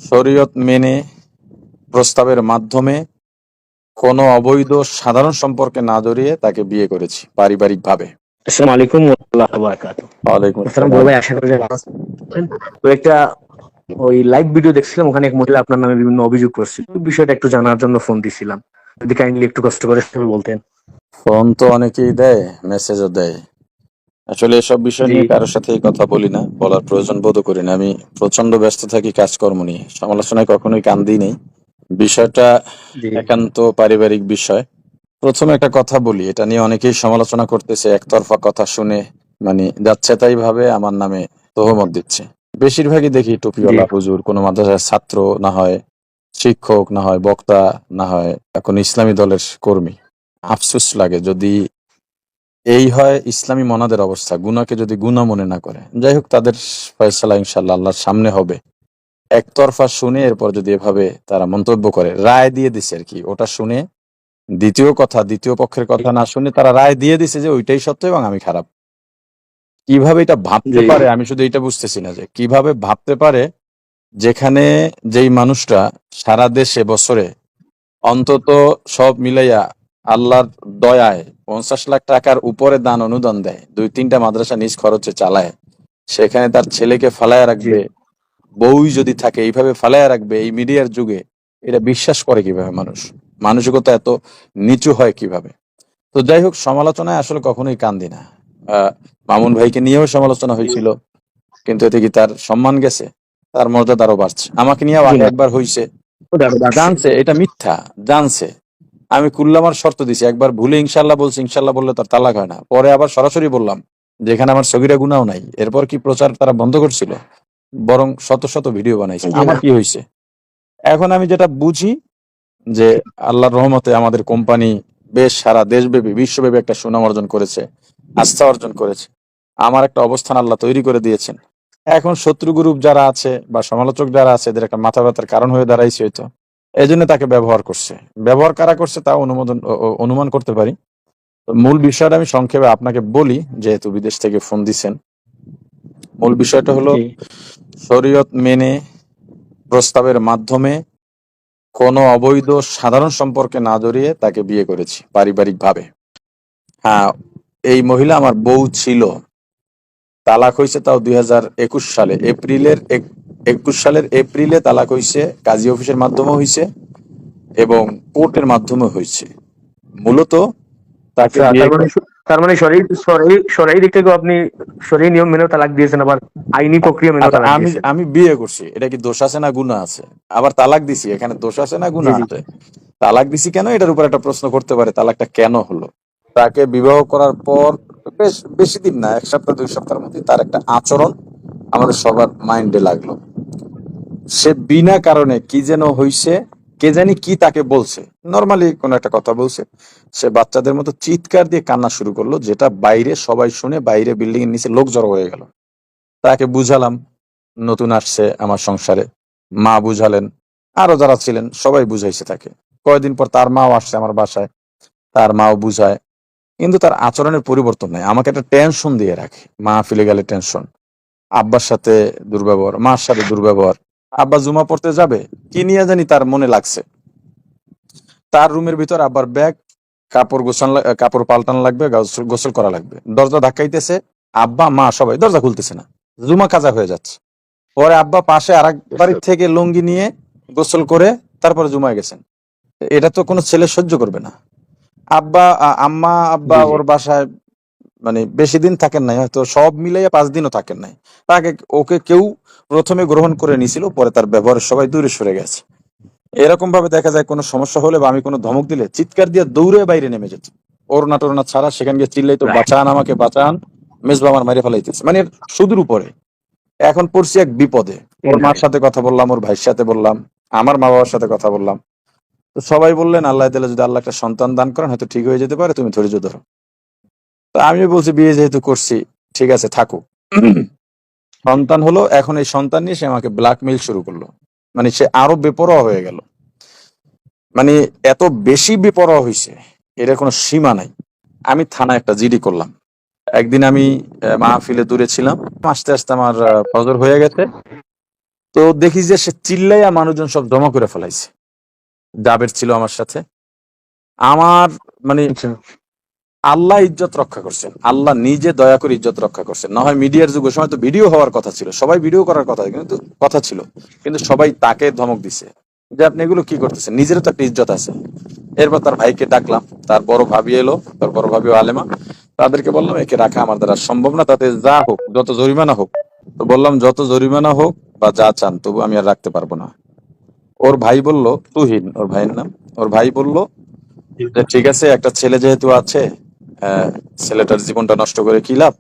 শরীয়ত মেনে প্রস্তাবের মাধ্যমে কোনো অবৈধ সাধারণ সম্পর্কে না জড়িয়ে তাকে বিয়ে করেছি পারিবারিকভাবে। আসসালামু আলাইকুম ওয়া রাহমাতুল্লাহি ওয়া বারাকাতুহু। ওয়ালাইকুম আসসালাম বড় আসসালাম। ভাই, আশা করি যে ভালো আছেন। তো একটা ওই লাইভ ভিডিও দেখছিলাম, ওখানে এক মহিলা আপনার নামে বিভিন্ন অভিযোগ করছিল। ওই বিষয়টা একটু জানার জন্য ফোন দিছিলাম, যদি কাইন্ডলি একটু কষ্ট করে সেভাবে বলতেন। ফোন তো অনেকেই দেয়, মেসেজও দেয়। আসলে এসব বিষয় জি নিয়ে কারোর সাথেই কথা বলি না, বলার প্রয়োজন বোধ করি না। আমি প্রচন্ড ব্যস্ত থাকি কাজকর্ম নিয়ে, সমালোচনায় কখনোই কান দিই নেই। বিষয়টা জি একান্ত পারিবারিক বিষয়। প্রথমে একটা কথা বলি, এটা নিয়ে অনেকেই সমালোচনা করতেছে, একতরফা কথা শুনে মানে যাচ্ছে তাই ভাবে আমার নামে তহমত দিচ্ছে। বেশিরভাগই দেখি জি টুপিওয়ালা হুজুর, কোনো মাদ্রাসার ছাত্র, না হয় শিক্ষক, না হয় বক্তা, না হয় কোন ইসলামী দলের কর্মী। আফসোস লাগে যদি এই হয় ইসলামী মনাদের অবস্থা, গুনাহকে যদি গুনাহ মনে না করে। যাই হোক, তাদের ফয়সালা ইনশাল্লাহ আল্লাহর সামনে হবে। একতরফা শুনে এরপর যদি এভাবে তারা মন্তব্য করে, রায় দিয়ে দিছে আর কি, ওটা শুনে দ্বিতীয় পক্ষের কথা না শুনে তারা রায় দিয়ে দিছে যে ওইটাই সত্য এবং আমি খারাপ। কিভাবে এটা ভাবতে জি পারে আমি শুধু এটা বুঝতেছি না, যে কিভাবে ভাবতে পারে যেখানে যেই মানুষটা সারা দেশে বছরে অন্তত সব মিলাইয়া আল্লাহর দয়ায় 50 লাখ টাকার উপরে দান অনুদান দেয়, 2-3টা মাদ্রাসা নিজ খরচে চালায়, সেখানে তার ছেলেকে ফালায়া জি রাখবে, বউই যদি থাকে এইভাবে ফালায়া রাখবে এই মিডিয়ার যুগে, এটা বিশ্বাস করে কিভাবে মানুষ? মানসিকতা এত নিচু হয় কিভাবে? তো যাই হোক, সমালোচনায় আসলে কখনোই কান দিই না। মামুন ভাইকে নিয়েও সমালোচনা হয়েছিল, কিন্তু এতে কি তার সম্মান গেছে? তার মর্যাদা আরো বাড়ছে। আমাকে নিয়েও জি আগে না, একবার হইছে, ওটা আরো বাড়ছে। জানছে এটা মিথ্যা, জানছে। আমি কুল্লামার শর্ত দিছি, একবার ভুলে ইনশাল্লাহ বলছি, ইনশাল্লাহ বললে তার তালাক হয় না। পরে আবার সরাসরি বললাম, যেখানে আমার সগীরা গুনাও নাই। এরপর কি প্রচার তারা বন্ধ করছিল? বরং শত শত ভিডিও বানাইছে। জি আমার না, কি হয়েছে? এখন আমি যেটা বুঝি যে আল্লাহর রহমতে আমাদের কোম্পানি বেশ সারা দেশব্যাপী বিশ্বব্যাপী একটা সুনাম অর্জন করেছে, আস্থা অর্জন করেছে। আমার একটা অবস্থান আল্লাহ তৈরি করে দিয়েছেন। এখন শত্রু গ্রুপ যারা আছে বা সমালোচক যারা আছে, এদের একটা মাথা ব্যথার কারণ হয়ে দাঁড়াইছে হয়তো। এই জন্য তাকে ব্যবহার করছে। ব্যবহার কারা করছে তা অনুমান করতে পারি। তো মূল বিষয়টা আমি সংক্ষেপে আপনাকে বলি, যেহেতু বিদেশ থেকে ফোন দিছেন। মূল বিষয়টা হলো, জি শরীয়ত মেনে প্রস্তাবের মাধ্যমে কোনো অবৈধ সাধারণ সম্পর্কে না জড়িয়ে তাকে বিয়ে করেছি পারিবারিকভাবে। হ্যাঁ, এই মহিলা আমার বউ ছিল। তালাক হয়েছে তাও 2021 সালে এপ্রিলে তালাক হয়েছে, কাজী অফিসের মাধ্যমে হয়েছে এবং কোর্টের মাধ্যমে হয়েছে। মূলত তাকে আচ্ছা, বিয়ে তার মানে সরাই সরাই সরাই দিক থেকেও আপনি সরাই নিয়ম মেনেও তালাক দিয়েছেন, আবার আইনি প্রক্রিয়া মেনেও আচ্ছা, তালাক আমি দিয়েছেন। আমি বিয়ে করছি, এটা কি দোষ আছে না গুনাহ আছে? আবার তালাক দিছি, এখানে দোষ আছে না জি গুনাহ জি আছে? তালাক দিছি কেন, এটার উপর একটা প্রশ্ন করতে পারে, তালাকটা কেন হলো? তাকে বিবাহ করার পর বেশ বেশি দিন না, 1 সপ্তাহ 2 সপ্তাহের মধ্যে তার একটা আচরণ আমাদের সবার মাইন্ডে লাগলো। সে বিনা কারণে কি যেন হইছে, কে জানি কি তাকে বলছে, নর্মালি কোন একটা কথা বলছে, সে বাচ্চাদের মতো চিৎকার দিয়ে কান্না শুরু করলো, যেটা বাইরে সবাই শুনে, বাইরে বিল্ডিং এর নিচে লোক জড়ো হয়ে গেল। তাকে বুঝালাম, নতুন আসছে আমার সংসারে, মা বুঝালেন, আরো যারা ছিলেন সবাই বুঝাইছে তাকে। কয়েকদিন পর তার মাও আসছে আমার বাসায়, তার মাও বুঝায়, কিন্তু তার আচরণের পরিবর্তন নাই। আমাকে একটা টেনশন দিয়ে রাখে, মা ফিরে গেলে টেনশন, আব্বার সাথে দুর্ব্যবহার, মার সাথে দুর্ব্যবহার। আব্বা জুমা পড়তে যাবে, কি নিয়ে জানি তার মনে লাগছে, তার রুমের ভিতর আব্বার ব্যাগ, কাপড় পাল্টানো লাগবে, গোসল করা লাগবে, দরজা ধাক্কাইতেছে, আব্বা মা সবাই, দরজা খুলতেছে না, জুমা কাজা হয়ে যাচ্ছে। পরে আব্বা পাশে আরেক বাড়ির থেকে লুঙ্গি নিয়ে গোসল করে তারপরে জুমায় গেছেন। এটা তো কোনো ছেলে সহ্য করবে না। আব্বা জি জি ওর বাসায় মানে বেশি দিন থাকেন নাই, হয়তো সব মিলাইয়া 5 দিনও থাকেন নাই। তাকে ওকে কেউ প্রথমে গ্রহণ করে নিছিল, পরে তার ব্যবহারের সবাই দূরে সরে গেছে। এরকম ভাবে দেখা যায় কোনো সমস্যা হলে বা আমি কোনো ধমক দিলে চিৎকার দিয়ে দৌড়ে বাইরে নেমে যেত, ওড়না টোড়না ছাড়া সেখানে গিয়ে চিল্লাইতো, রাইট। বাঁচান আমাকে বাঁচান, মেজবা আমার মাইরে ফেলাইতেছে, মানে এর সুদূর উপরে। এখন পড়ছি এক বিপদে। ওর মার সাথে কথা বললাম, ওর ভাইয়ের সাথে বললাম, আমার মা বাবার সাথে কথা বললাম। তো সবাই বললেন, আল্লাহ দিলে যদি আল্লাহ একটা সন্তান দান করেন হয়তো ঠিক হয়ে যেতে পারে, তুমি ধৈর্য ধরো। তো আমিও বলছি, বিয়ে যেহেতু করছি, ঠিক আছে থাকুক। সন্তান হলো, এখন এই সন্তান নিয়ে সে আমাকে ব্ল্যাকমেইল শুরু করলো। মানে সে আরো বেপরোয়া হয়ে গেল, মানে এত বেশি বেপরোয়া হয়েছে, এর কোনো সীমা নাই। আমি থানায় একটা জিডি করলাম। একদিন আমি মাহফিলে দূরে ছিলাম, আস্তে আস্তে আমার ফজর হয়ে গেছে। তো দেখি যে সে চিল্লাইয়া মানুষজন সব জমা করে ফেলাইছে। জাবের ছিল আমার সাথে। আমার মানে আচ্ছা আল্লাহ ইজ্জত রক্ষা করছেন, আল্লাহ নিজে দয়া করে ইজ্জত রক্ষা করছেন। না হয় মিডিয়ার যুগের সময় তো ভিডিও হওয়ার কথা ছিল, সবাই ভিডিও করার কথা ছিল, কিন্তু সবাই তাকে ধমক দিছে যে আপনি এগুলো কি করতেছেন, নিজেরও তো একটা ইজ্জত আছে। এরপর তার ভাইকে ডাকলাম, তার বড় ভাবি এলো, তার বড় ভাবি আলেমা। তাদেরকে বললাম একে রাখা আমার দ্বারা সম্ভব না, তাতে যা হোক, যত জরিমানা হোক। তো বললাম যত জরিমানা হোক বা যা চান, তবু আমি আর রাখতে পারবো না। ওর ভাই বলল, তুহিন ওর ভাইয়ের নাম, ওর ভাই বলল যে ঠিক আছে, একটা ছেলে যেহেতু আছে, আহ, ছেলেটার জীবনটা নষ্ট করে কি লাভ,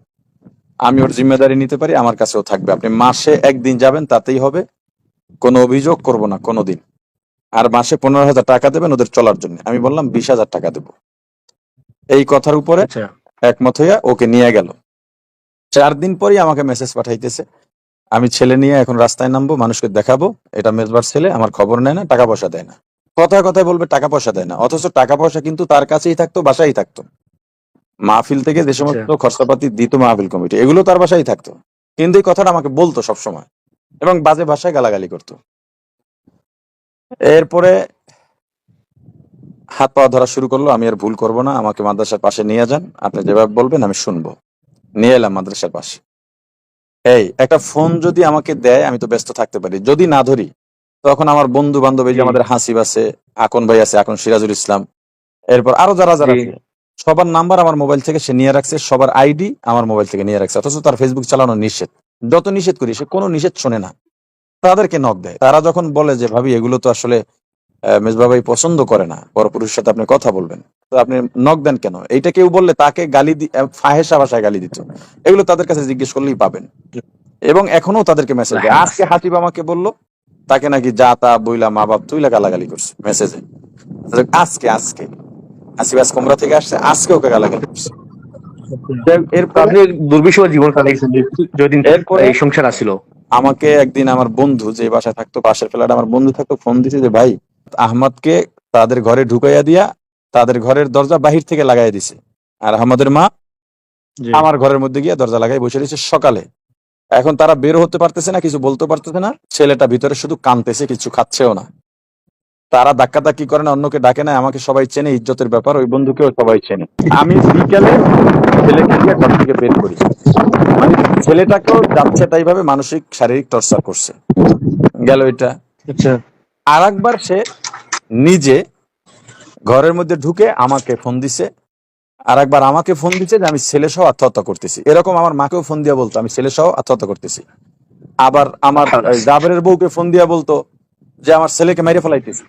আমি ওর জিম্মেদারি নিতে পারি, আমার কাছেও থাকবে, আপনি মাসে একদিন যাবেন তাতেই হবে, কোনো অভিযোগ করব না কোনোদিন। আর মাসে 15,000 টাকা দেবেন ওদের চলার জন্য। আমি বললাম 20,000 টাকা দেবো। এই কথার উপরে আচ্ছা একমত হইয়া ওকে নিয়ে গেল। 4 দিন পরই আমাকে মেসেজ পাঠাইতেছে, আমি ছেলে নিয়ে এখন রাস্তায় নামবো, মানুষকে দেখাবো এটা মেজবার ছেলে, আমার খবর নেয় না, টাকা পয়সা দেয় না। কথায় কথায় বলবে টাকা পয়সা দেয় না, অথচ টাকা পয়সা কিন্তু তার কাছেই থাকতো, বাসায় থাকতো। মাহফিল থেকে যে আচ্ছা সমস্ত খরচাপাতি দিত মাহফিল কমিটি, এগুলো তার বাসায় থাকতো। কিন্তু এই কথাটা আমাকে বলতো সবসময়, এবং বাজে ভাষায় গালাগালি করতো। এরপরে হাত পা ধরা শুরু করলো, আমি আর ভুল করব না, আমাকে মাদ্রাসার পাশে নিয়ে যান, আপনি যেভাবে বলবেন আমি শুনবো। নিয়ে এলাম মাদ্রাসার পাশে। এই একটা ফোন যদি আমাকে দেয় আমি তো ব্যস্ত থাকতে পারি, যদি না ধরি তখন আমার বন্ধু বান্ধব, এই জি যে আমাদের হাসিব আছে, আকন ভাই আছে, আকন সিরাজুল ইসলাম, এরপর আরো যারা যারা জি আছে, সবার নাম্বার আমার মোবাইল থেকে সে নিয়ে রাখছে, সবার আইডি আমার মোবাইল থেকে নিয়ে রাখছে, অথচ তার ফেসবুক চালানো নিষেধ। যত নিষেধ করি সে কোনো নিষেধ শোনে না, তাদেরকে নক দেয়। তারা যখন বলে যে ভাবি এগুলো তো আসলে মেজবা ভাই পছন্দ করে না, পরপুরুষের সাথে আপনি কথা বলবেন, তো আপনি নক দেন কেন, এইটা কেউ বললে তাকে গালি ফাহেসা ভাষায় গালি দিত। এগুলো তাদের কাছে জিজ্ঞেস করলেই পাবেন। এবং এখনো তাদেরকে মেসেজ দেয়। হ্যাঁ আজকে হাসিব আমাকে বলল তাকে নাকি যা তা বইলা মা বাপ তুইলা গালাগালি করছে মেসেজে। আজকে আজকে হাসিব আজ কোমরা থেকে আসছে, আজকে ওকে গালাগালি করছে। তো এরপরে আপনি দুর্বিষহ জীবন কাটাইছেন যদিন এরপরে এই সংসার আসিল। আমাকে একদিন আমার বন্ধু, যে বাসায় থাকতো পাশের ফ্ল্যাটে আমার বন্ধু থাকতো, ফোন দিছে যে ভাই আহমদকে তাদের ঘরে ঢুকাইয়া দিয়া তাদের ঘরের দরজা বাহির থেকে লাগাই দিছে, আর আমাদের মা জি আমার ঘরের মধ্যে গিয়ে দরজা লাগাই বসে রয়েছে সকালে। এখন তারা বের হতে পারতেছে না, কিছু বলতে পারতেছে না, ছেলেটা ভিতরে শুধু কাঁদতেছে, কিছু খাচ্ছেও না। তারা ধাক্কাধাক্কি করে না, অন্যকে ডাকে না, আমাকে সবাই চেনে, ইজ্জতের ব্যাপার, ওই বন্ধুকেও সবাই চেনে। আমি বিকালে ছেলেকে দিয়ে ঘর থেকে বের করি, মানে ছেলেটাকেও যাচ্ছে তাই ভাবে মানসিক শারীরিক টর্চার করছে। গেল এটা। আচ্ছা আর একবার সে নিজে ঘরের মধ্যে ঢুকে আমাকে ফোন দিছে, আর একবার আমাকে ফোন দিছে যে আমি ছেলে সহ আত্মহত্যা করতেছি। এরকম আমার মাকেও ফোন দিয়া বলতো আমি ছেলে সহ আত্মহত্যা করতেছি। আবার আমার খালাস জাবেরের বউকে ফোন দিয়া বলতো যে আমার ছেলেকে মেরে ফেলাইতেছি।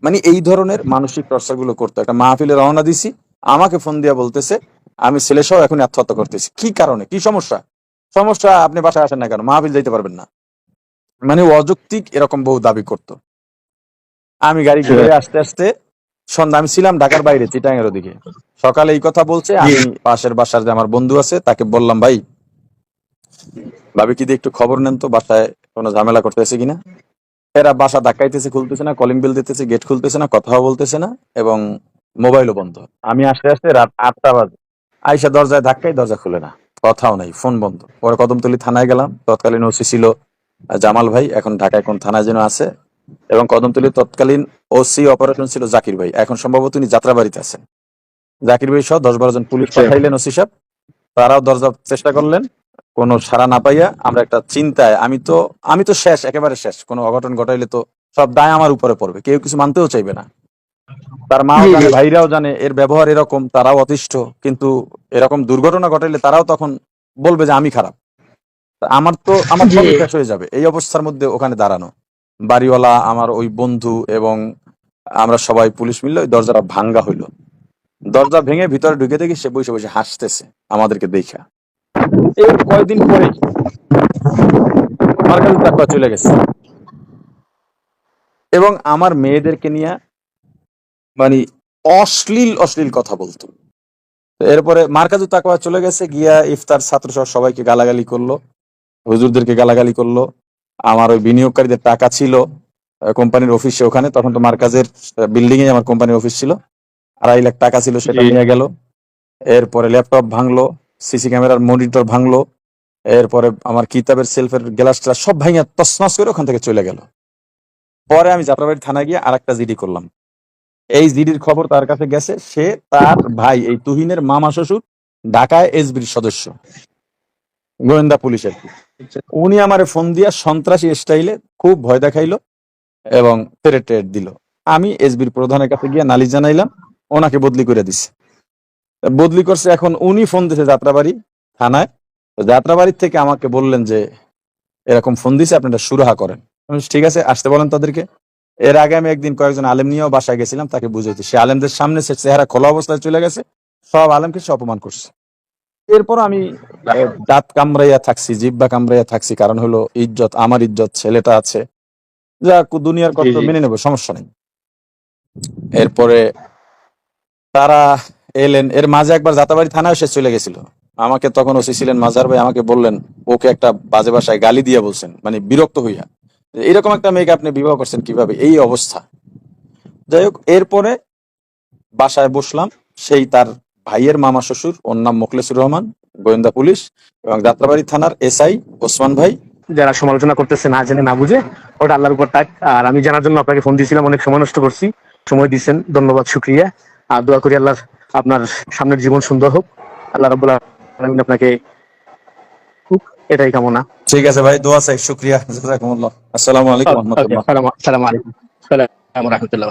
মানে এই ধরনের মানসিক টর্চার গুলো করতো। একটা মাহফিলে রওনা দিছি, আমাকে ফোন দিয়া বলতেছে আমি ছেলে সহ এখন আত্মহত্যা করতেছি। কি কারণে, কি সমস্যা? সমস্যা আপনি বাসায় আসেন না কেন, মাহফিল যাইতে পারবেন না। মানে ও অযৌক্তিক এরকম বউ দাবি করতো। আমি গাড়ি আচ্ছা ঘুরে আসতে আসতে সন্ধ্যা, আমি ছিলাম ঢাকার বাইরে চিটাঙের ওদিকে। সকালে এই কথা বলছে, জি আমি পাশের বাসার যে আমার বন্ধু আছে তাকে বললাম ভাই ভাবি কি দিয়ে একটু খবর নেন তো বাসায় কোনো ঝামেলা করতেছে কিনা। এরা বাসা ধাক্কাইতেছে, খুলতেছে না, কলিং বেল দিতেছে, গেট খুলতেছে না, কথাও বলতেছে না, এবং মোবাইলও বন্ধ। আমি আসতে আসতে রাত 8টা বাজে, আইসা দরজায় ধাক্কাই, দরজা খুলে না, কথাও নাই, ফোন বন্ধ। পরে কদমতলী থানায় গেলাম, তৎকালীন ওসি ছিল জামাল ভাই, এখন ঢাকায় কোন থানায় যেন আছে। এবং কদমতলীর তৎকালীন ওসি অপারেশন ছিল জাকির ভাই, এখন সম্ভবত উনি যাত্রাবাড়িতে আছেন। জাকির ভাই সহ 10-12 জন পুলিশ আচ্ছা পাঠাইলেন ওসি সাহেব। তারাও দরজার চেষ্টা করলেন, কোনো সাড়া না পাইয়া আমরা একটা চিন্তায়, আমি তো শেষ, একেবারে শেষ, কোনো অঘটন ঘটাইলে তো সব দায় আমার উপরে পড়বে, কেউ কিছু মানতেও চাইবে না। তার মাও জি জি জানে, ভাইরাও জানে এর ব্যবহার এরকম, তারাও অতিষ্ঠ। কিন্তু এরকম দুর্ঘটনা ঘটাইলে তারাও তখন বলবে যে আমি খারাপ। তা আমার জি সবই শেষ হয়ে যাবে। এই অবস্থার মধ্যে ওখানে দাঁড়ানো বাড়িওয়ালা, আমার ওই বন্ধু এবং আমরা সবাই পুলিশ মিললে ওই দরজাটা ভাঙ্গা হইলো। দরজা ভেঙে ভিতরে ঢুকে দেখি সে বসে বসে হাসতেছে আমাদেরকে দেখা। এর কয়দিন পরেই আমার কাছে টাকা চলে গেছে, এবং আমার মেয়েদেরকে নিয়ে মানে অশ্লীল অশ্লীল কথা বলতো। তো এরপরে মার্কাজু তাকওয়া চলে গেছে, গিয়া ইফতার ছাত্র সহ সবাইকে গালাগালি করলো, হুজুরদেরকে গালাগালি করলো। আমার ওই বিনিয়োগকারীদের টাকা ছিল কোম্পানির অফিসে, ওখানে তখন তো মার্কাজের বিল্ডিং এ আমার কোম্পানির অফিস ছিল, 2.5 লাখ টাকা ছিল, সেটা জি নিয়ে গেল। এরপরে ল্যাপটপ ভাঙলো, সিসি ক্যামেরার মনিটর ভাঙলো, এরপরে আমার কিতাবের সেলফের গ্লাসটা সব ভাঙিয়া তছনছ করে ওখান থেকে চলে গেল। পরে আমি যাত্রাবাড়ি থানায় গিয়ে আরেকটা জিডি করলাম। এই জিডির খবর তার কাছে গেছে, সে তার ভাই এই তুহিনের মামা শ্বশুর ঢাকায় এসবির সদস্য, গোয়েন্দা পুলিশের। উনি আমারে ফোন দিয়া সন্ত্রাসী স্টাইলে খুব ভয় দেখাইলো এবং থ্রেট দিল। আমি এসবির প্রধানের কাছে গিয়ে নালিশ জানাইলাম, ওনাকে বদলি করে দিছে। বদলি করছে, এখন উনি ফোন দিছে যাত্রাবাড়ি থানায়। তো যাত্রাবাড়ির থেকে আমাকে বললেন যে এরকম ফোন দিছে, আপনারা সুরাহা করেন। আমি বলছি, ঠিক আছে, আসতে বলেন তাদেরকে। এর আগে আমি একদিন কয়েকজন আলেম নিয়েও বাসায় গেছিলাম, তাকে বুঝাইছি। সে আলেমদের সামনে সে চেহারা খোলা অবস্থায় চলে গেছে, সব আলেমকে সে অপমান করছে। এরপর আমি দাঁত কামড়াইয়া থাকছি, জিব্বা কামড়াইয়া থাকছি, কারণ হলো ইজ্জত, আমার ইজ্জত, ছেলেটা আছে, যা দুনিয়ার জি কষ্ট জি মেনে নেবো, সমস্যা নেই। এরপরে তারা এলেন, এর মাঝে একবার যাত্রাবাড়ি থানায় সে চলে গেছিল। আমাকে তখন ওসি ছিলেন মাজার ভাই, আমাকে বললেন ওকে একটা বাজে ভাষায় গালি দিয়ে বলছেন, মানে বিরক্ত হইয়া, যে এরকম একটা মেয়েকে আপনি বিবাহ করছেন কিভাবে, এই অবস্থা। যাই হোক, এরপরে বাসায় বসলাম, সেই তার ভাইয়ের মামা শ্বশুর, ওর নাম মোখলেসুর রহমান, গোয়েন্দা পুলিশ, এবং যাত্রাবাড়ি থানার এসআই ওসমান ভাই। যারা সমালোচনা করতেছে না জেনে না বুঝে, ওটা আল্লাহর উপর থাক। আর আমি জানার জন্য আপনাকে ফোন দিয়েছিলাম, অনেক সময় নষ্ট করছি, সময় দিয়েছেন, ধন্যবাদ, শুক্রিয়া। আর দোয়া করি আল্লাহ আপনার সামনের জীবন সুন্দর হোক, আল্লাহ রাব্বুল আলামিন আপনাকে, এটাই কামনা। ঠিক আছে ভাই, দোয়া চাই, শুক্রিয়া, জাযাকুমুল্লাহ। আসসালামু আলাইকুম ওকে, রহমতুল্লাহ। সালাম আলাইকুম, সালাম রাহমাতুল্লাহ।